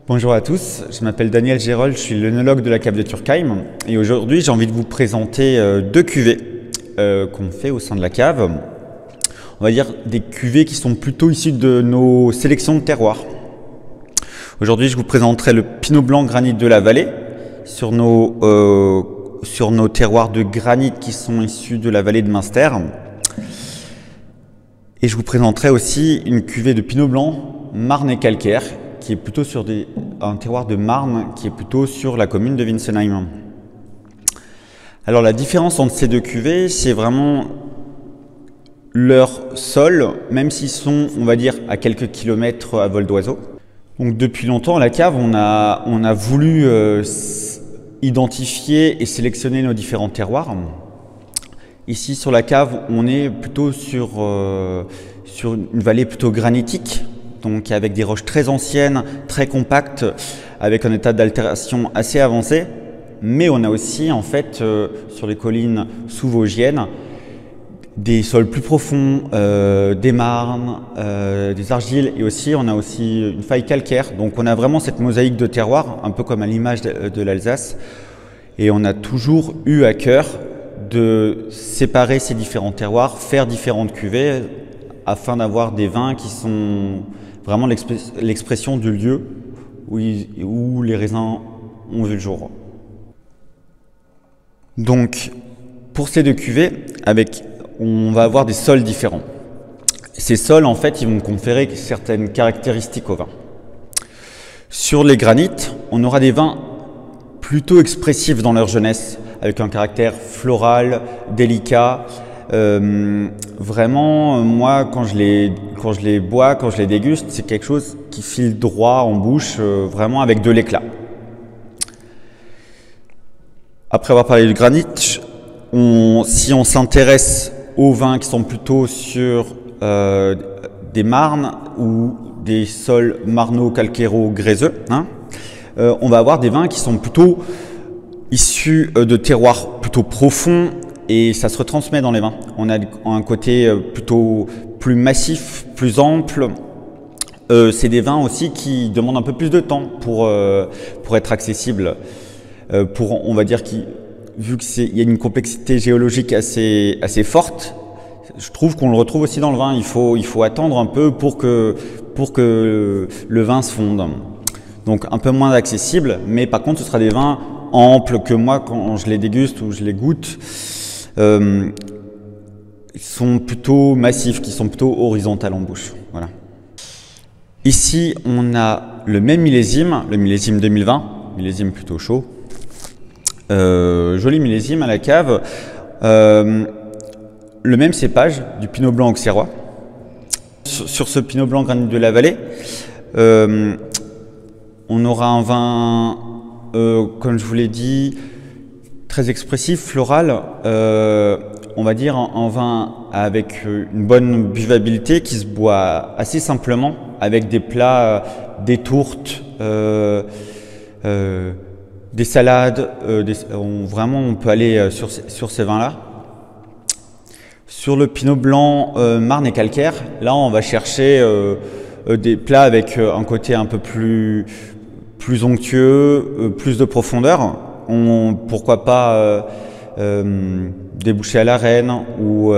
Bonjour à tous, je m'appelle Daniel Gérol, je suis l'œnologue de la cave de Turckheim et aujourd'hui j'ai envie de vous présenter deux cuvées qu'on fait au sein de la cave. On va dire des cuvées qui sont plutôt issues de nos sélections de terroirs. Aujourd'hui je vous présenterai le Pinot Blanc Granit de la Vallée sur nos terroirs de granit qui sont issus de la vallée de Münster. Et je vous présenterai aussi une cuvée de Pinot Blanc Marne et calcaire qui est plutôt sur un terroir de Marne qui est plutôt sur la commune de Winsenheim. Alors la différence entre ces deux cuvées, c'est vraiment leur sol, même s'ils sont, on va dire, à quelques kilomètres à vol d'oiseau. Donc depuis longtemps, à la cave, on a voulu identifier et sélectionner nos différents terroirs. Ici sur la cave, on est plutôt sur une vallée plutôt granitique, donc avec des roches très anciennes, très compactes, avec un état d'altération assez avancé. Mais on a aussi en fait sur les collines sous-vosgiennes des sols plus profonds, des marnes, des argiles, et aussi on a aussi une faille calcaire. Donc on a vraiment cette mosaïque de terroirs, un peu comme à l'image de l'Alsace. Et on a toujours eu à cœur de séparer ces différents terroirs, faire différentes cuvées, afin d'avoir des vins qui sont vraiment l'expression du lieu où les raisins ont vu le jour. Donc, pour ces deux cuvées, on va avoir des sols différents. Ces sols, en fait, ils vont conférer certaines caractéristiques au vin. Sur les granites, on aura des vins plutôt expressifs dans leur jeunesse, avec un caractère floral, délicat. Vraiment, moi, quand je les bois, quand je les déguste, c'est quelque chose qui file droit en bouche, vraiment avec de l'éclat. Après avoir parlé du granit, si on s'intéresse aux vins qui sont plutôt sur des marnes ou des sols marno-calcairo-gréseux, on va avoir des vins qui sont plutôt issus de terroirs plutôt profonds, et ça se retransmet dans les vins. On a un côté plutôt plus massif, plus ample. C'est des vins aussi qui demandent un peu plus de temps pour être accessibles. On va dire vu qu'il y a une complexité géologique assez forte, je trouve qu'on le retrouve aussi dans le vin. Il faut attendre un peu pour que le vin se fonde. Donc un peu moins accessible, mais par contre ce sera des vins amples que moi, quand je les déguste ou je les goûte, sont plutôt massifs, qui sont plutôt horizontales en bouche. Voilà. Ici, on a le même millésime, le millésime 2020, millésime plutôt chaud. Joli millésime à la cave. Le même cépage du Pinot Blanc auxerrois. Sur ce Pinot Blanc Granit de la Vallée, on aura un vin, comme je vous l'ai dit, très expressif, floral, on va dire un vin avec une bonne buvabilité qui se boit assez simplement, avec des plats, des tourtes, des salades, vraiment on peut aller sur ces vins-là. Sur le Pinot Blanc Marne et calcaire, là on va chercher des plats avec un côté un peu plus onctueux, plus de profondeur. Pourquoi pas des bouchées à la reine, ou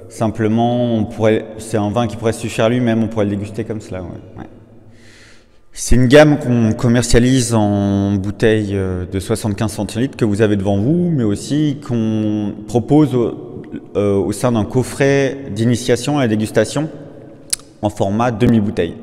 simplement c'est un vin qui pourrait suffire lui-même, on pourrait le déguster comme cela. Ouais. C'est une gamme qu'on commercialise en bouteilles de 75 centilitres que vous avez devant vous, mais aussi qu'on propose au sein d'un coffret d'initiation à la dégustation en format demi-bouteille.